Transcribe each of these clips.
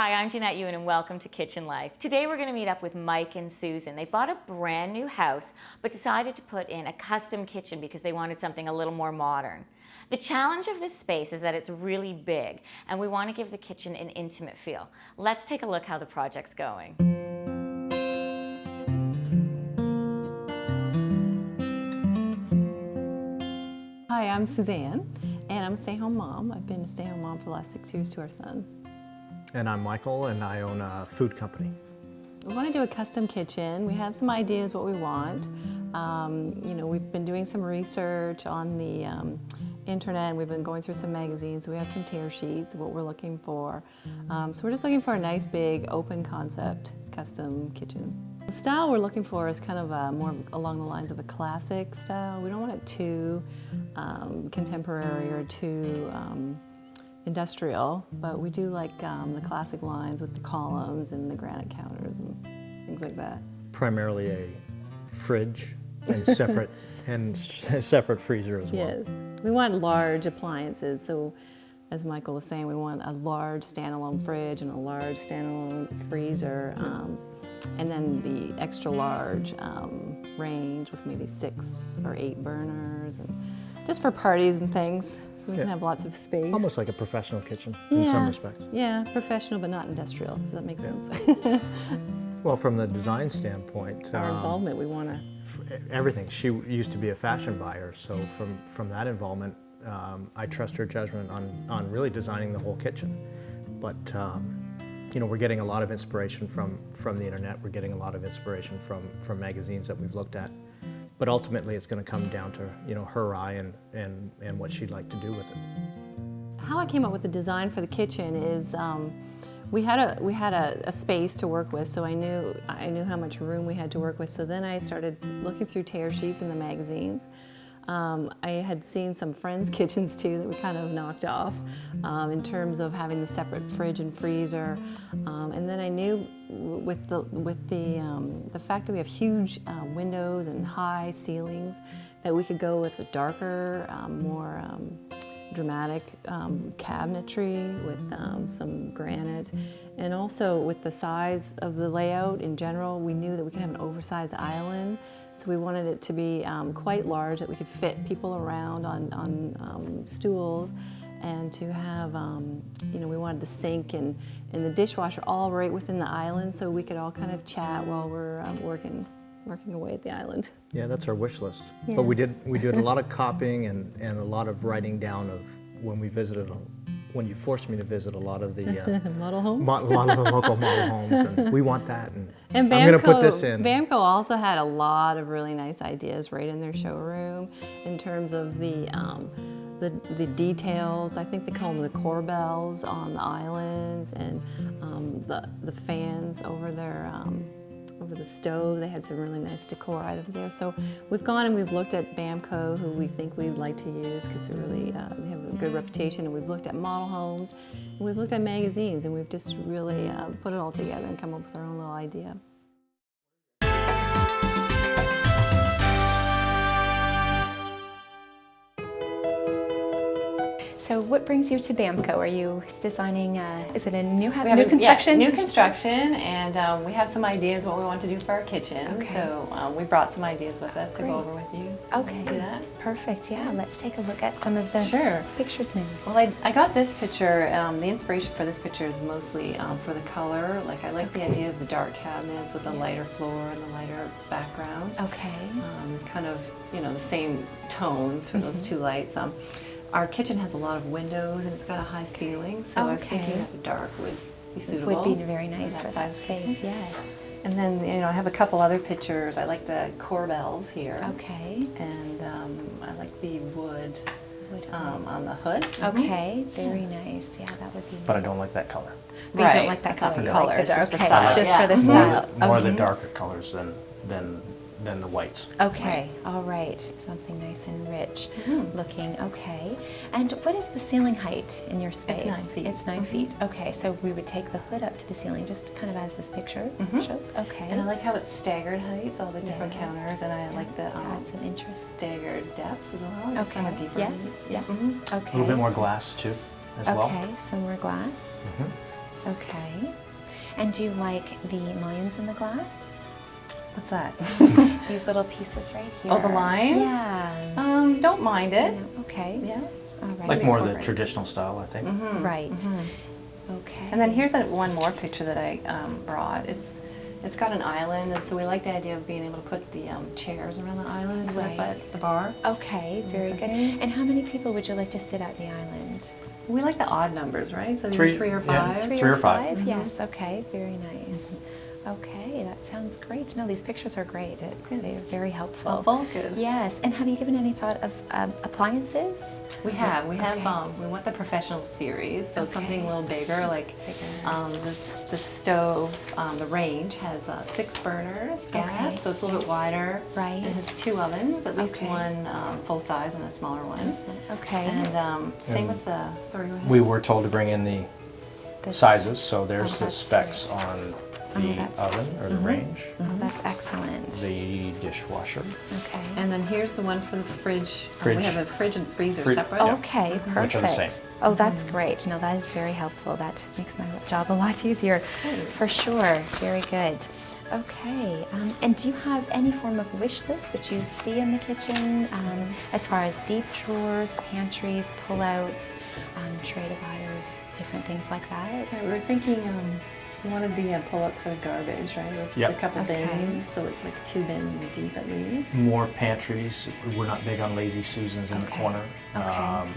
Hi, I'm Jeanette Ewan and welcome to Kitchen Life. Today we're going to meet up with Mike and Susan. They bought a brand new house but decided to put in a custom kitchen because they wanted something a little more modern. The challenge of this space is that it's really big and we want to give the kitchen an intimate feel. Let's take a look how the project's going. Hi, I'm Suzanne and I'm a stay-at-home mom. I've been a stay-at-home mom for the last 6 years to our son. And I'm Michael, and I own a food company. We want to do a custom kitchen. We have some ideas what we want. We've been doing some research on the internet, and we've been going through some magazines. We have some tear sheets of what we're looking for. So we're just looking for a nice, big, open concept custom kitchen. The style we're looking for is kind of more along the lines of a classic style. We don't want it too contemporary or too industrial, but we do like the classic lines with the columns and the granite counters and things like that. Primarily a fridge and separate separate freezer as well. Yes, we want large appliances. So, as Michael was saying, we want a large standalone fridge and a large standalone freezer, and then the extra large range with maybe 6 or 8 burners, and just for parties and things. So we can have lots of space. Almost like a professional kitchen in some respects. Yeah, professional but not industrial. Does that make sense? Well, from the design standpoint, Our involvement, we want to. everything. She used to be a fashion buyer, so from that involvement, I trust her judgment on really designing the whole kitchen. But we're getting a lot of inspiration from the internet. We're getting a lot of inspiration from magazines that we've looked at. But ultimately, it's going to come down to her eye and what she'd like to do with it. How I came up with the design for the kitchen is we had a space to work with, so I knew how much room we had to work with. So then I started looking through tear sheets in the magazines. I had seen some friends' kitchens too that we kind of knocked off in terms of having the separate fridge and freezer. And then I knew with the fact that we have huge windows and high ceilings that we could go with a darker, more dramatic cabinetry with some granite. And also with the size of the layout in general, we knew that we could have an oversized island. So we wanted it to be quite large, that we could fit people around on stools, and to have, we wanted the sink and the dishwasher all right within the island, so we could all kind of chat while we're working away at the island. Yeah, that's our wish list. Yeah. But we did a lot of copying and a lot of writing down of when you forced me to visit a lot of the model homes? A lot of the local model homes, and we want that. And Bamco, I'm going to put this in. Bamco also had a lot of really nice ideas right in their showroom in terms of the details. I think they call them the corbels on the islands, and the fans over their over the stove. They had some really nice decor items there. So we've gone and we've looked at Bamco, who we think we'd like to use because they have a good reputation, and we've looked at model homes, and we've looked at magazines, and we've just really put it all together and come up with our own little idea. So what brings you to Bamco? Are you designing, is it a new construction? Yeah, new construction, and we have some ideas what we want to do for our kitchen. Okay. So we brought some ideas with us to go over with you. Okay. Do that? Perfect, yeah. Let's take a look at some of the pictures maybe. Well, I got this picture, the inspiration for this picture is mostly for the color. Like I like the idea of the dark cabinets with the lighter floor and the lighter background. Okay. Kind of, the same tones for those two lights. Our kitchen has a lot of windows and it's got a high ceiling, so I was thinking that the dark would be suitable. Would be very nice for that space, yes. And then, I have a couple other pictures. I like the corbels here. Okay. And I like the wood on the hood. Okay, very nice. Yeah, that would be nice. But I don't like that color. But you don't like that color. For You color, like it's just for okay, style. just for the style. More the Okay. darker colors than the whites. Okay, all right. Something nice and rich looking. Okay. And what is the ceiling height in your space? It's 9 feet. It's 9 feet. Okay, so we would take the hood up to the ceiling, just kind of as this picture shows. Okay. And I like how it's staggered heights, all the different counters, and I like the to add some interest. staggered depths as well. Okay. Just some deeper. Yes. Yeah. Okay. A little bit more glass too, as well. Okay. Some more glass. Okay. And do you like the lines in the glass? What's that? These little pieces right here. Oh, the lines? Yeah. Don't mind it. Okay. Yeah. All right. Like more of the Incorporate. traditional style, I think. Right. Okay. And then here's one more picture that I brought. It's got an island, and so we like the idea of being able to put the chairs around the island and stuff Right. at the bar. Okay, very good. And how many people would you like to sit at the island? We like the odd numbers, right? So Three, three or yeah. five. Three or five. Yes, okay, very nice. Okay, that sounds great. No, these pictures are great. They're very helpful. Helpful? Good. Yes, and have you given any thought of appliances? We have. Okay. We want the professional series, so something a little bigger, like Bigger. the stove. The range has 6 burners, gas, Okay. so it's a little bit wider. Right. It has 2 ovens, at least Okay. one full size and a smaller one. Okay. And same with the. Sorry, go ahead. We were told to bring in the This- sizes, so there's Oh, the that's specs on the that's- oven or the range, Oh, that's excellent. the dishwasher. Okay. And then here's the one for the fridge. Fridge. We have a fridge and freezer Fridge, separate. yeah. Okay, Which are the perfect. same. Oh, that's great. No, that is very helpful. That makes my job a lot easier, for sure. Very good. Okay, and do you have any form of wish list which you see in the kitchen as far as deep drawers, pantries, pull-outs, tray dividers, different things like that? Yeah, we were thinking one of the pull-outs for the garbage, right? With Yep. a couple Okay. bins, so it's like 2 bins deep at least. More pantries. We're not big on lazy Susans in the Okay. corner. Okay.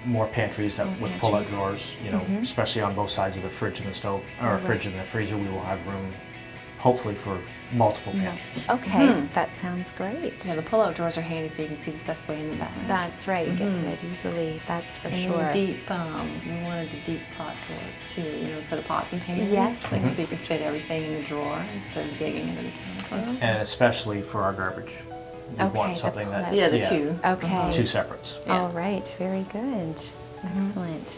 More pantries that More with pull-out pantries. drawers. You know, especially on both sides of the fridge and the stove, or Right. fridge and the freezer. We will have room, hopefully, for multiple pantries. Okay, that sounds great. Yeah, the pull-out drawers are handy so you can see the stuff going in the back. That's right, you get to it easily, that's for And sure. deep, we wanted the deep pot drawers too, for the pots and pans. Yes. Like so you can fit everything in the drawer instead of digging into the countertop. And especially for our garbage. We Okay, want the something that pull-out. Yeah, the 2. Okay. 2 separates. Yeah. All right, very good. Excellent.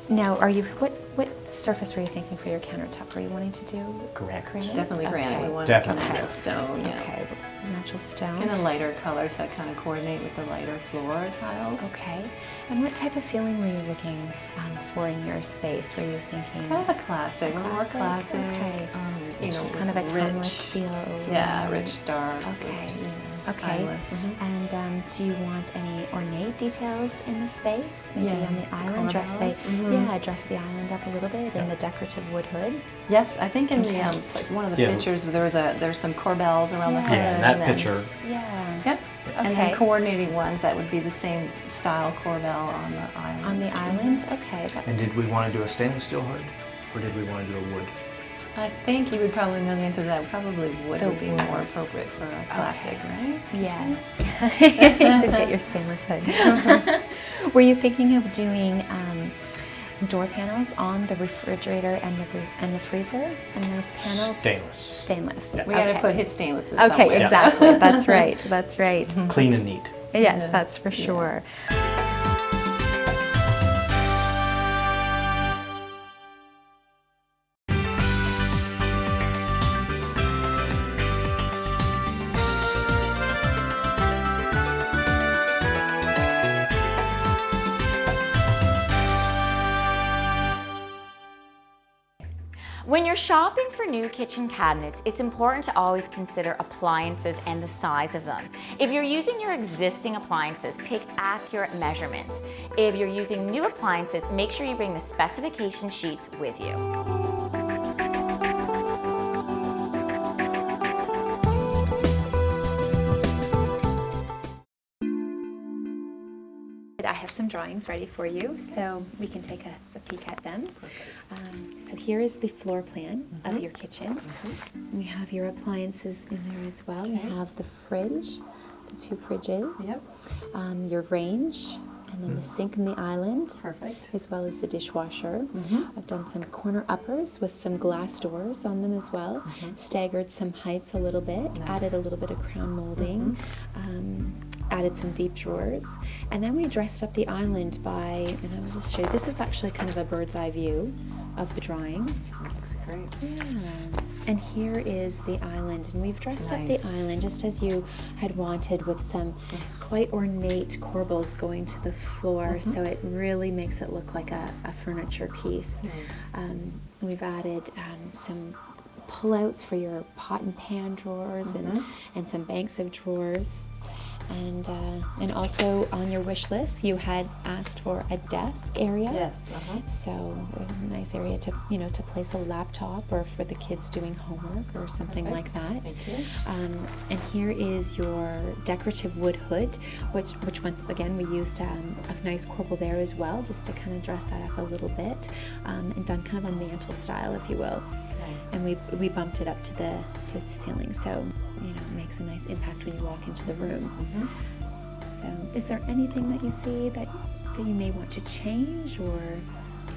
Now, what surface were you thinking for your countertop? Were you wanting to do Granite. Definitely granite. Okay. We want Definitely. natural stone. Yeah. Okay, we'll do natural stone. And a lighter color to kind of coordinate with the lighter floor tiles. Okay. And what type of feeling were you looking for in your space? Were you thinking Kind of a classic, a little more Classic, classic. okay. kind of a timeless feel? Yeah, rich darks. Okay. Okay. Timeless. And do you want any ornate details in the space? Maybe Yeah, on the the island, dress corbels. dress the island up a little bit in the decorative wood hood. Yes, I think in the Okay. like one of the Yeah. pictures there's some corbels around the Yeah. hood. Yeah, in that and then- picture, Yeah. Yep. And Okay. then coordinating ones that would be the same style corbel on the island. On the island? Okay, that's and did we want to do a stainless steel hood, or did we want to do a wood? I think you would probably know the answer to that. Probably wood The would be wood. more appropriate for a classic, right? Yes. To get your stainless hood. Were you thinking of doing door panels on the refrigerator and the freezer? Some nice panels? Stainless. Stainless. Yeah. We got to Okay. put his stainless in Okay, somewhere. exactly. That's right. That's right. Clean and neat. Yes, that's for sure. When you're shopping for new kitchen cabinets, it's important to always consider appliances and the size of them. If you're using your existing appliances, take accurate measurements. If you're using new appliances, make sure you bring the specification sheets with you. I have some drawings ready for you, so we can take a peek at them. So here is the floor plan of your kitchen. We have your appliances in there as well. You have the fridge, the 2 fridges, your range, and then the sink and the island, Perfect. as well as the dishwasher. I've done some corner uppers with some glass doors on them as well, staggered some heights a little bit, added a little bit of crown molding, added some deep drawers, and then we dressed up the island by, and I will just show you, this is actually kind of a bird's eye view of the drawing. Looks great. Yeah. And here is the island, and we've dressed up the island just as you had wanted, with some quite ornate corbels going to the floor, so it really makes it look like a furniture piece. We've added some pull-outs for your pot and pan drawers, and some banks of drawers. And also on your wish list, you had asked for a desk area. Yes. So a nice area to to place a laptop, or for the kids doing homework or something like that. Thank you. And here is your decorative wood hood, which once again we used a nice corbel there as well, just to kind of dress that up a little bit, and done kind of a mantle style, if you will. Nice. And we bumped it up to the ceiling, so it makes a nice impact when you walk into the room. So, is there anything that you see that you may want to change, or?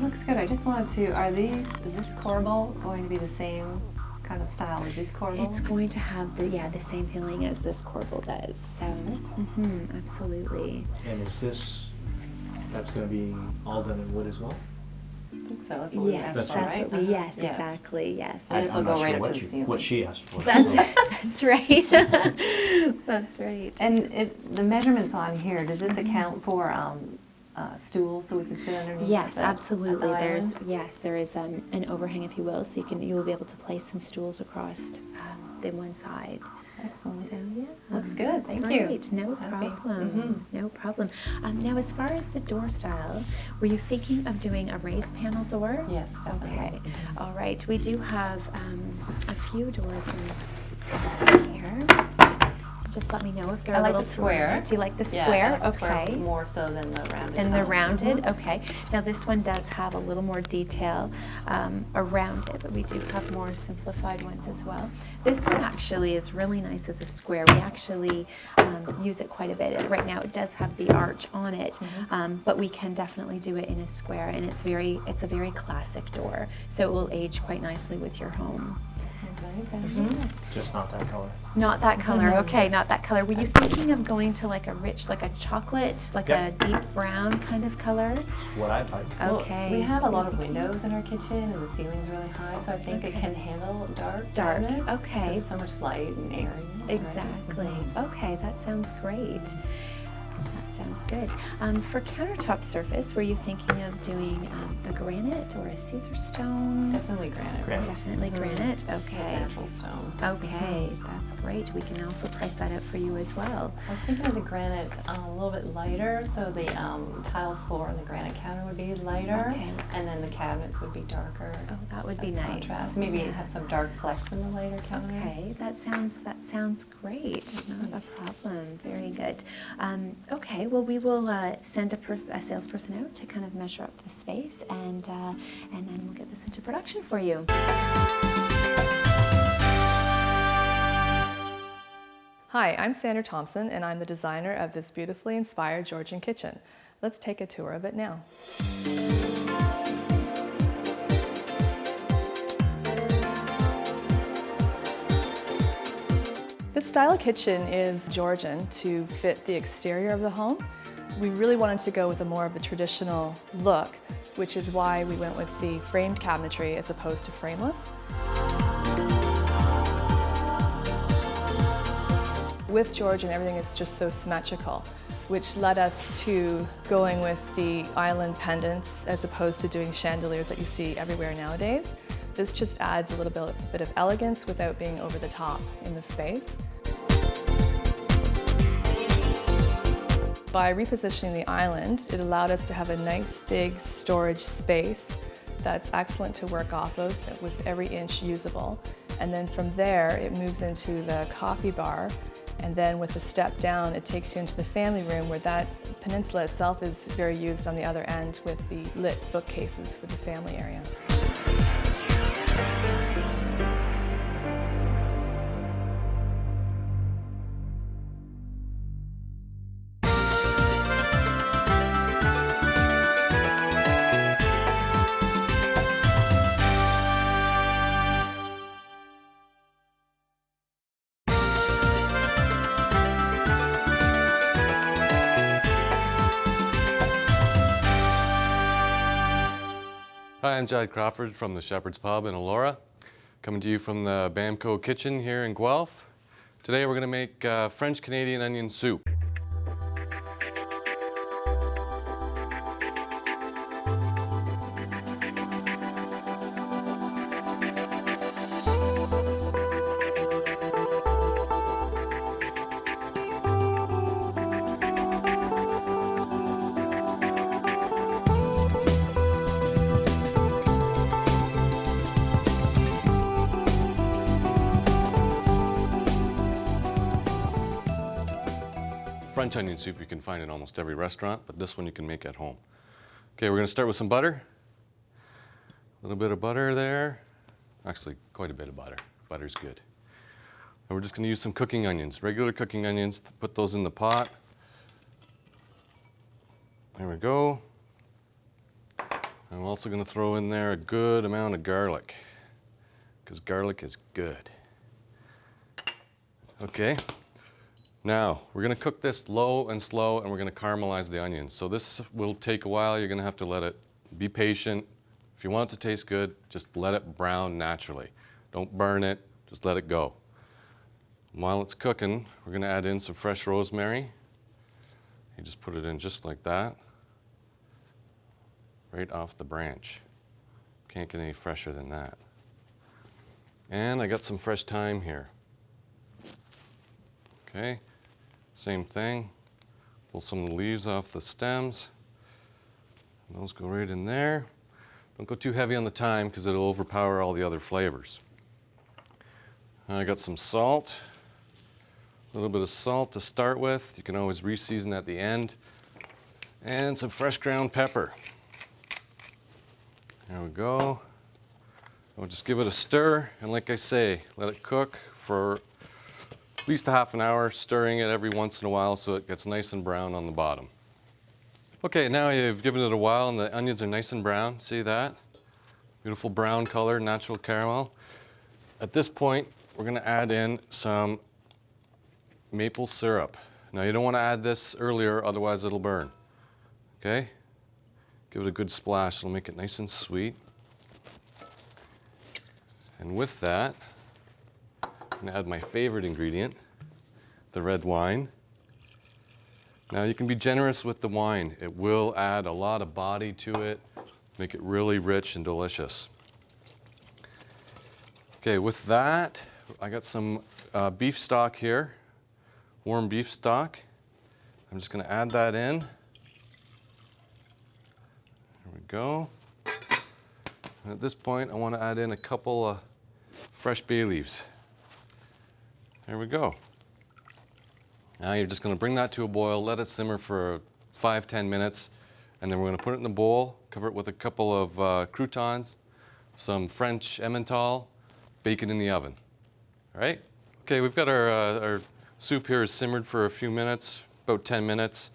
Looks good. I just wanted to, is this corbel going to be the same kind of style as this corbel? It's going to have the same feeling as this corbel does. So, absolutely. And is that's going to be all done in wood as well? I think so. That's what we asked for, right? Yes, exactly. Yes. And this will I'm go not right sure up what to the ceiling. what she asked for. That's so. that's right. That's right. And the measurements on here, does this account for stools so we can sit underneath? Yes, at absolutely. the There is an overhang, if you will, so you will be able to place some stools across the one side. Excellent. So yeah, Looks good. Thank you. great. No Happy. problem. No problem. Now, as far as the door style, were you thinking of doing a raised panel door? Yes, definitely. Okay. All right. We do have a few doors in this here. Just let me know if they're I a like little the square. Do you like the Yeah, square? I like the square Okay. more so than the rounded. And the top. rounded, okay. Now this one does have a little more detail around it, but we do have more simplified ones as well. This one actually is really nice as a square. We actually use it quite a bit. Right now it does have the arch on it, but we can definitely do it in a square, and it's a very classic door, so it will age quite nicely with your home. Sounds nice. So, yes. Just not that color. Not that color, okay, not that color. Were you thinking of going to like a rich, like a chocolate, like Yep. a deep brown kind of color? It's what I'd like. Well, Okay. we have a lot of windows in our kitchen, and the ceiling's really high, so I think it can handle dark cabinets, 'cause okay. there's so much light and air. in it, Exactly. right? Okay, that sounds great. That sounds good. For countertop surface, were you thinking of doing a granite or a Caesar stone? Definitely granite. Granite. Definitely granite. Like Okay. natural stone. Okay, that's great. We can also price that out for you as well. I was thinking of the granite a little bit lighter, so the tile floor and the granite counter would be lighter, Okay. and then the cabinets would be darker. Oh, that would be as a nice. Contrast. Maybe have some dark flecks in the lighter counter. Okay, that sounds great. Not a problem. Very good. Okay, well, we will send a salesperson out to kind of measure up the space, and then we'll get this into production for you. Hi, I'm Sandra Thompson, and I'm the designer of this beautifully inspired Georgian kitchen. Let's take a tour of it now. This style kitchen is Georgian to fit the exterior of the home. We really wanted to go with a more of a traditional look, which is why we went with the framed cabinetry as opposed to frameless. With Georgian, everything is just so symmetrical, which led us to going with the island pendants as opposed to doing chandeliers that you see everywhere nowadays. This just adds a little bit of elegance without being over the top in the space. By repositioning the island, it allowed us to have a nice big storage space that's excellent to work off of with every inch usable. And then from there, it moves into the coffee bar. And then with the step down, it takes you into the family room where that peninsula itself is very used on the other end with the lit bookcases for the family area. Hi, I'm Jad Crawford from the Shepherd's Pub in Elora. Coming to you from the Bamco kitchen here in Guelph. Today we're going to make French Canadian onion soup. French onion soup you can find in almost every restaurant, but this one you can make at home. Okay, we're going to start with some butter. A little bit of butter there. Actually, quite a bit of butter. Butter's good. And we're just going to use some cooking onions, regular cooking onions. Put those in the pot. There we go. I'm also going to throw in there a good amount of garlic, because garlic is good. Okay. Now, we're going to cook this low and slow, and we're going to caramelize the onions. So this will take a while. You're going to have to let it be patient. If you want it to taste good, just let it brown naturally. Don't burn it, just let it go. While it's cooking, we're going to add in some fresh rosemary. You just put it in just like that, right off the branch. Can't get any fresher than that. And I got some fresh thyme here. Okay. Same thing, pull some of the leaves off the stems, and those go right in there. Don't go too heavy on the thyme because it'll overpower all the other flavors. I got some salt, a little bit of salt to start with. You can always re-season at the end, and some fresh ground pepper. There we go. We'll just give it a stir, and like I say, let it cook for at least a half an hour, stirring it every once in a while so it gets nice and brown on the bottom. Okay, now you've given it a while and the onions are nice and brown. See that? Beautiful brown color, natural caramel. At this point, we're going to add in some maple syrup. Now you don't want to add this earlier, otherwise it'll burn. Okay? Give it a good splash, it'll make it nice and sweet. And with that, I'm going to add my favorite ingredient, the red wine. Now you can be generous with the wine. It will add a lot of body to it, make it really rich and delicious. Okay, with that, I got some beef stock here, warm beef stock. I'm just going to add that in. There we go. And at this point, I want to add in a couple of fresh bay leaves. There we go. Now you're just going to bring that to a boil, let it simmer for 5-10 minutes, and then we're going to put it in the bowl, cover it with a couple of croutons, some French Emmental, bake it in the oven. All right? Okay, we've got our soup here is simmered for a few minutes, about 10 minutes.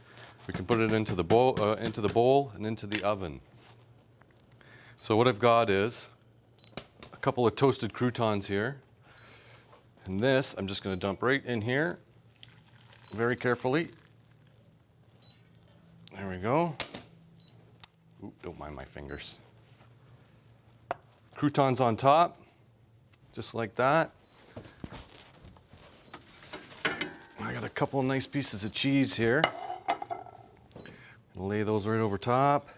We can put it into the bowl and into the oven. So what I've got is a couple of toasted croutons here. And this, I'm just going to dump right in here, very carefully. There we go. Ooh, don't mind my fingers. Croutons on top, just like that. I got a couple of nice pieces of cheese here. Lay those right over top.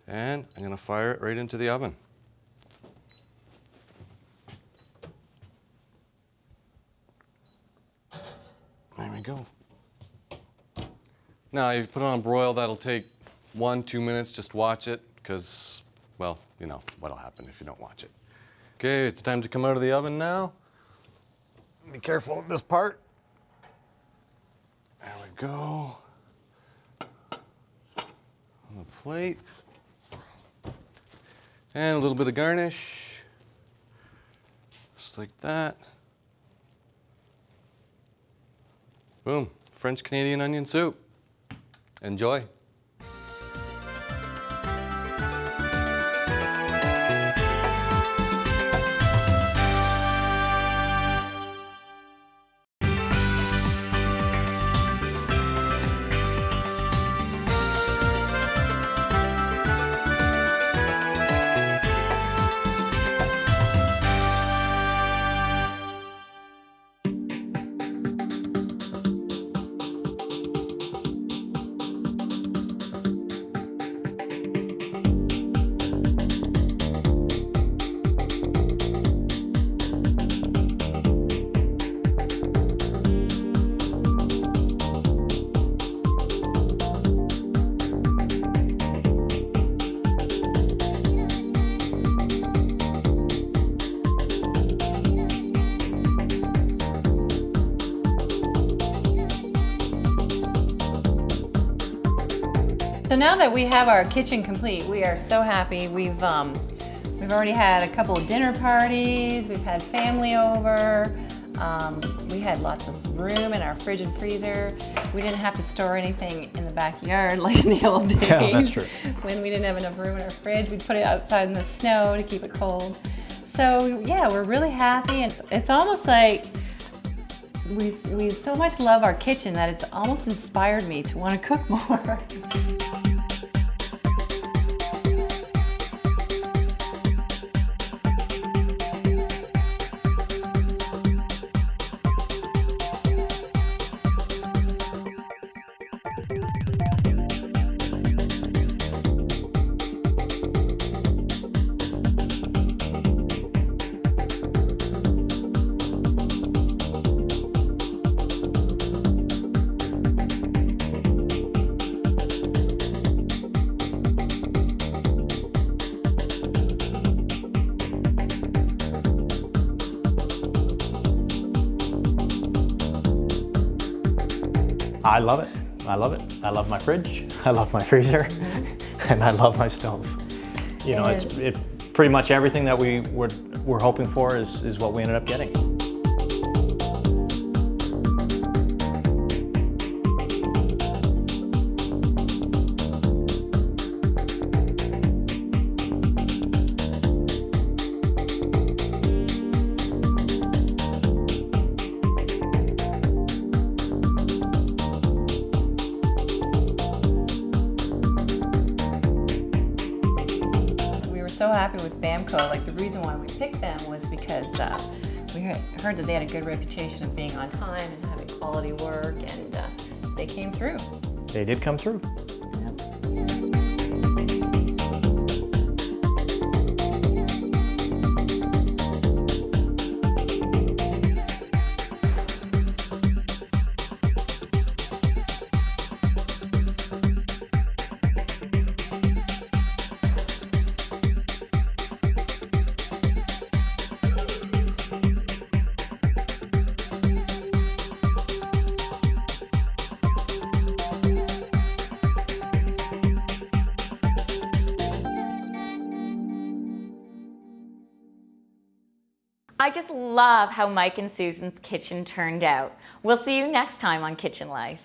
And I'm going to fire it right into the oven. There we go. Now you put it on broil, that'll take 1-2 minutes, just watch it, because, well, you know what'll happen if you don't watch it. Okay, it's time to come out of the oven now. Be careful with this part. There we go. On the plate. And a little bit of garnish. Just like that. Boom, French Canadian onion soup. Enjoy. now that we have our kitchen complete, we are so happy. We've already had a couple of dinner parties. We've had family over. We had lots of room in our fridge and freezer. We didn't have to store anything in the backyard like in the old days. Yeah, that's true. When we didn't have enough room in our fridge, we'd put it outside in the snow to keep it cold. So yeah, we're really happy. It's almost like we so much love our kitchen that it's almost inspired me to want to cook more. I love it. I love it. I love my fridge. I love my freezer, and I love my stove. You know, it's pretty much everything that we're hoping for is what we ended up getting. So happy with Bamco. Like, the reason why we picked them was because we heard that they had a good reputation of being on time and having quality work, and they came through. They did come through. I just love how Mike and Susan's kitchen turned out. We'll see you next time on Kitchen Life.